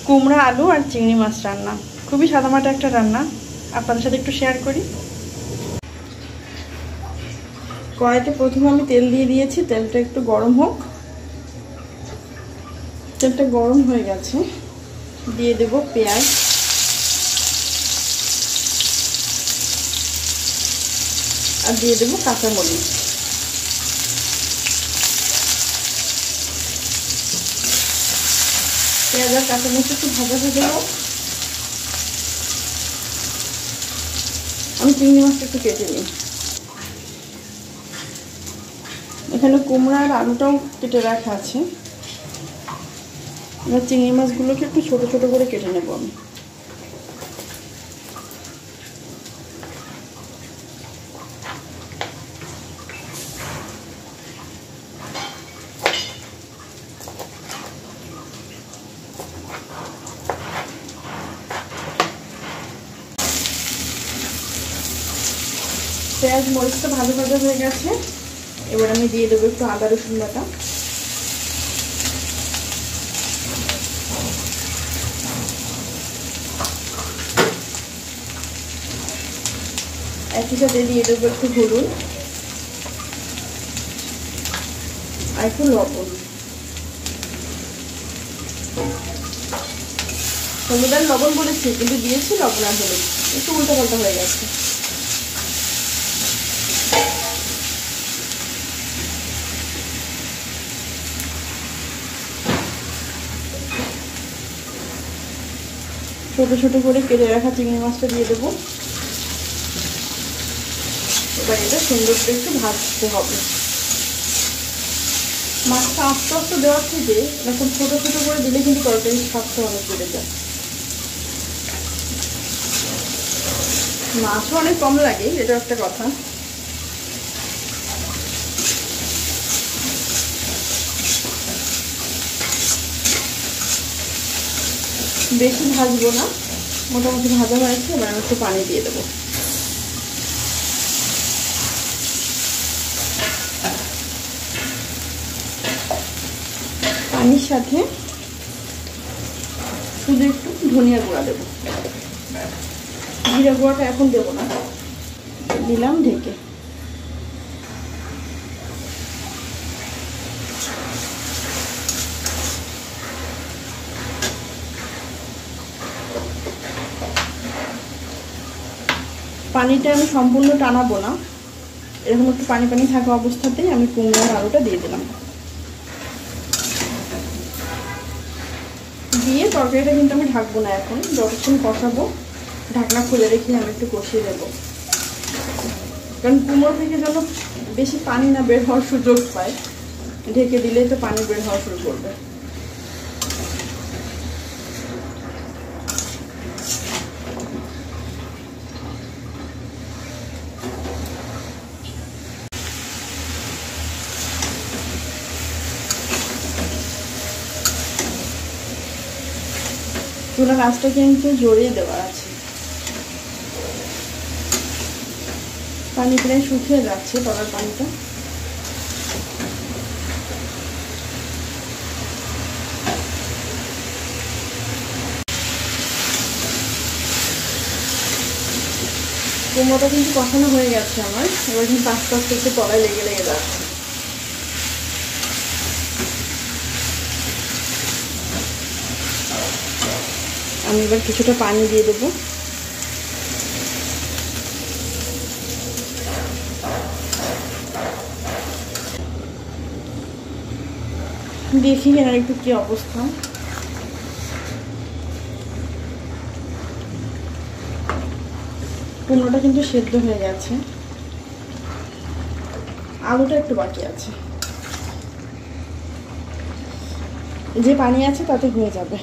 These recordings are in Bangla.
কুমড়া আলু আর চিংড়ি মাছ রান্না, খুবই সাদামাটা একটা রান্না, আপনাদের সাথে একটু শেয়ার করি। কড়াইতে প্রথমে আমি তেল দিয়ে দিয়েছি, তেলটা একটু গরম হোক। তেলটা গরম হয়ে গেছে, দিয়ে দেব পেঁয়াজ, আর দিয়ে দেব কাঁচামরিচ। পেঁয়াজ আর কাঁচামরিচ একটু ভাজা ভেজে হোক। আমি চিংড়ি মাছটা একটু কেটে নিই। এখানে কুমড়া আর আলুটাও কেটে রাখা আছে। এবার চিংড়ি মাছগুলোকে একটু ছোট ছোট করে কেটে নেব আমি। পেঁয়াজ মরিচটা ভালো ভাজা হয়ে গেছে, এবার আমি দিয়ে দেবো একটু আদা রসুন বাটা। একই সাথে দিয়ে দেবো একটু হলুদ আর একটু লবণ। হলুদ আর লবণ বলেছি, কিন্তু দিয়েছি লবণ আর হলুদ, একটু উল্টো পাল্টা হয়ে গেছে। ছোট ছোট করে কেটে রাখা চিংড়ি মাছটা দিয়ে দেবো। এবার এটা সুন্দর করে একটু ভাজতে হবে। মাছটা আস্তে আস্তে দেওয়ার থেকে এরকম ছোট ছোট করে দিলে কিন্তু তরকারি স্বাদটা অনেক বেড়ে যায়। মাছও অনেক কম লাগে, এটা একটা কথা। বেশি ভাজবো না, মোটামুটি ভাজা হয়েছে। এবার আমি একটু পানি দিয়ে দেবো। পানির সাথে শুধু একটু ধনিয়া গুঁড়া দেবো, জিরা গুঁড়াটা এখন দেবো না, দিলাম ঢেকে। পানিটা আমি সম্পূর্ণ টানাবো না, এরকম একটু পানি পানি থাকা অবস্থাতেই আমি কুমড়ো আর আলুটা দিয়ে দিলাম। দিয়ে তরকারিটা কিন্তু আমি ঢাকবো না, এখন যতক্ষণ কষাবো ঢাকনা খুলে রেখে আমি একটু কষিয়ে দেবো। কারণ কুমড়ো থেকে যেন বেশি পানি না বের হওয়ার সুযোগ পায়, ঢেকে দিলেই তো পানি বের হওয়া শুরু করবে। চুলার আঁচটা কিন্তু জড়িয়ে দেওয়া আছে। পানি প্রায় শুকিয়ে যাচ্ছে, তলার পানিটা। কুমড়োটা কিন্তু কষানো হয়ে গেছে আমার, এবার কিন্তু আস্তে আস্তে একটু তলায় লেগে লেগে যাচ্ছে। আমি এবার কিছুটা পানি দিয়ে দেবো। দেখি এর একটু কি অবস্থা। কুমড়োটা কিন্তু সেদ্ধ হয়ে গেছে, আলুটা একটু বাকি আছে। যে পানি আছে তাতে হয়ে যাবে।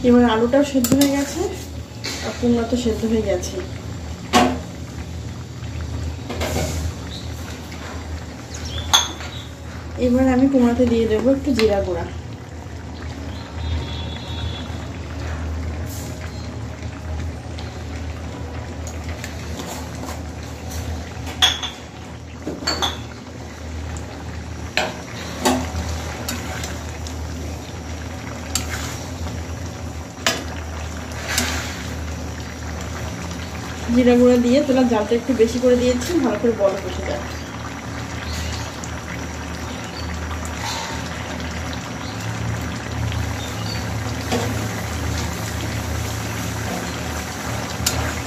এবার আলুটাও সেদ্ধ হয়ে গেছে আর কুমড়া তো সেদ্ধ হয়ে গেছে। এবার আমি কুমড়াতে দিয়ে দেবো একটু জিরা গুঁড়া। জিরা গুঁড়া দিয়ে তেলের জালটা একটু বেশি করে দিয়েছি, ভালো করে বড় বসে যায়।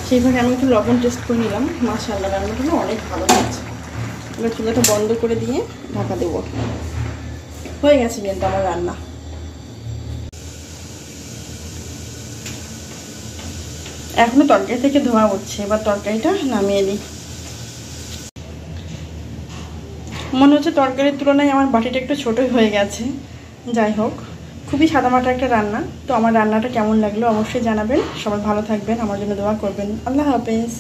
সেইভাবে আমি একটু লবণ টেস্ট করে নিলাম। মাশাআল্লাহ, রান্নাটা না অনেক ভালো হয়েছে। এবার চুলাটা বন্ধ করে দিয়ে ঢাকা দেবো। হয়ে গেছে কিন্তু আমার রান্না। এখনো তরকারি থেকে ধোয়া উঠছে, এবার তরকারিটা নামিয়ে নিই। মনে হচ্ছে তরকারির তুলনায় আমার বাটিটা একটু ছোটই হয়ে গেছে। যাই হোক, খুবই সাদামাটা একটা রান্না। তো আমার রান্নাটা কেমন লাগলো অবশ্যই জানাবেন। সবাই ভালো থাকবেন, আমার জন্য দোয়া করবেন। আল্লাহ হাফেজ।